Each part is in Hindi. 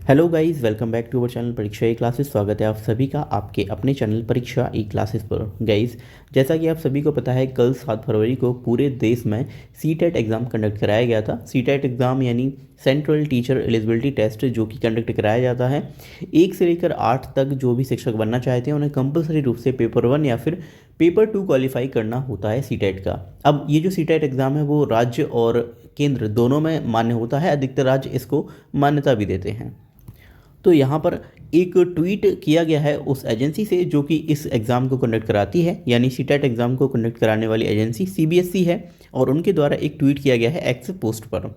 Hello guys, welcome back to our channel Pariksha E classes. स्वागत है आप सभी का आपके अपने चैनल परीक्षा ई क्लासेस पर। गाइस, जैसा कि आप सभी को पता है, कल 7 फरवरी को पूरे देश में सीटेट एग्ज़ाम कंडक्ट कराया गया था। सीटेट एग्ज़ाम यानी सेंट्रल टीचर एलिजिबिलिटी टेस्ट, जो कि कंडक्ट कराया जाता है 1 से लेकर 8 तक। जो भी शिक्षक बनना चाहते हैं उन्हें कंपलसरी रूप से पेपर 1 या फिर पेपर 2 क्वालिफाई करना होता है सीटेट का। अब ये जो सीटेट एग्ज़ाम है वो राज्य और केंद्र दोनों में मान्य होता है। अधिकतर राज्य इसको मान्यता भी देते हैं। तो यहाँ पर एक ट्वीट किया गया है उस एजेंसी से जो कि इस एग्ज़ाम को कंडक्ट कराती है, यानी सीटेट एग्ज़ाम को कंडक्ट कराने वाली एजेंसी सीबीएसई है। और उनके द्वारा एक ट्वीट किया गया है एक्स पोस्ट पर।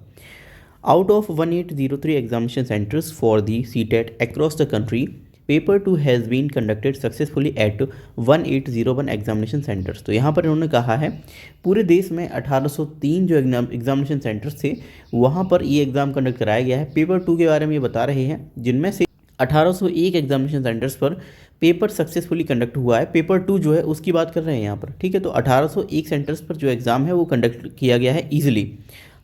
Out of 1803 examination centres for the CTET across the country, paper 2 has been conducted successfully at 1801 examination centres. तो यहाँ पर इन्होंने कहा है पूरे देश में 1803 जो एग्जामिनेशन सेंटर्स थे वहाँ पर ये एग्ज़ाम कंडक्ट कराया गया है। पेपर 2 के बारे में ये बता रहे हैं, जिनमें से 1801 एग्जामिनेशन सेंटर्स पर पेपर सक्सेसफुली कंडक्ट हुआ है। पेपर 2 जो है उसकी बात कर रहे हैं यहाँ पर, ठीक है। तो 1801 सेंटर्स पर जो एग्ज़ाम है वो कंडक्ट किया गया है easily.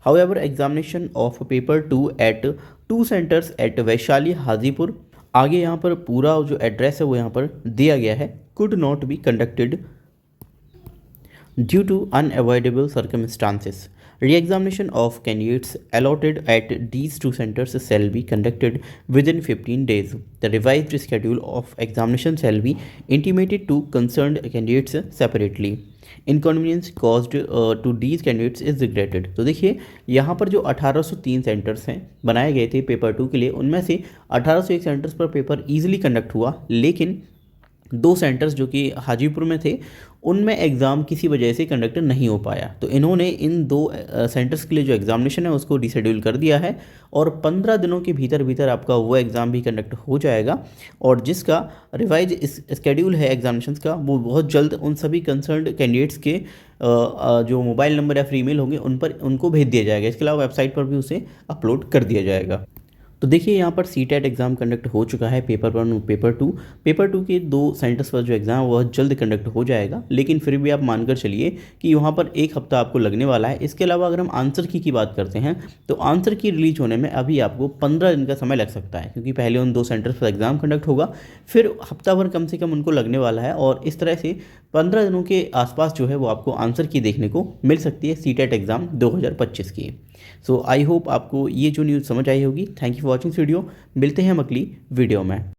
However examination of paper 2 at 2 centres at Vaishali Hajipur, आगे यहाँ पर पूरा जो एड्रेस है वो यहाँ पर दिया गया है, could not be conducted due to unavoidable circumstances. Re-examination of candidates allotted at these 2 centers shall be conducted within 15 days. The revised schedule of examination shall be intimated to concerned candidates separately. Inconvenience caused to these candidates is regretted. तो देखिए यहाँ पर जो 1803 सेंटर्स हैं बनाए गए थे पेपर 2 के लिए, उनमें से 1801 सेंटर्स पर पेपर ईजिली कंडक्ट हुआ, लेकिन 2 सेंटर्स जो कि हाजीपुर में थे उनमें एग्ज़ाम किसी वजह से कंडक्ट नहीं हो पाया। तो इन्होंने इन 2 सेंटर्स के लिए जो एग्ज़ामिनेशन है उसको डिशेड्यूल कर दिया है और 15 दिनों के भीतर भीतर आपका वो एग्ज़ाम भी कंडक्ट हो जाएगा। और जिसका रिवाइज स्केड्यूल है एग्जामिनेशंस का वो बहुत जल्द उन सभी कंसर्न्ड कैंडिडेट्स के जो मोबाइल नंबर या फिर ईमेल होंगे उन पर उनको भेज दिया जाएगा। इसके अलावा वेबसाइट पर भी उसे अपलोड कर दिया जाएगा। तो देखिए यहाँ पर सीटेट एग्ज़ाम कंडक्ट हो चुका है, पेपर 1 और पेपर 2 के 2 सेंटर्स पर जो एग्ज़ाम है वह जल्द कंडक्ट हो जाएगा। लेकिन फिर भी आप मानकर चलिए कि वहाँ पर 1 हफ्ता आपको लगने वाला है। इसके अलावा अगर हम आंसर की बात करते हैं तो आंसर की रिलीज होने में अभी आपको 15 दिन का समय लग सकता है, क्योंकि पहले उन 2 सेंटर्स पर एग्ज़ाम कंडक्ट होगा, फिर हफ्ता भर कम से कम उनको लगने वाला है और इस तरह से 15 दिनों के आसपास जो है वो आपको आंसर की देखने को मिल सकती है सीटेट एग्ज़ाम 2025 की। सो आई होप आपको ये जो न्यूज़ समझ आई होगी। Thank you for watching video. मिलते हैं हम अगली वीडियो में।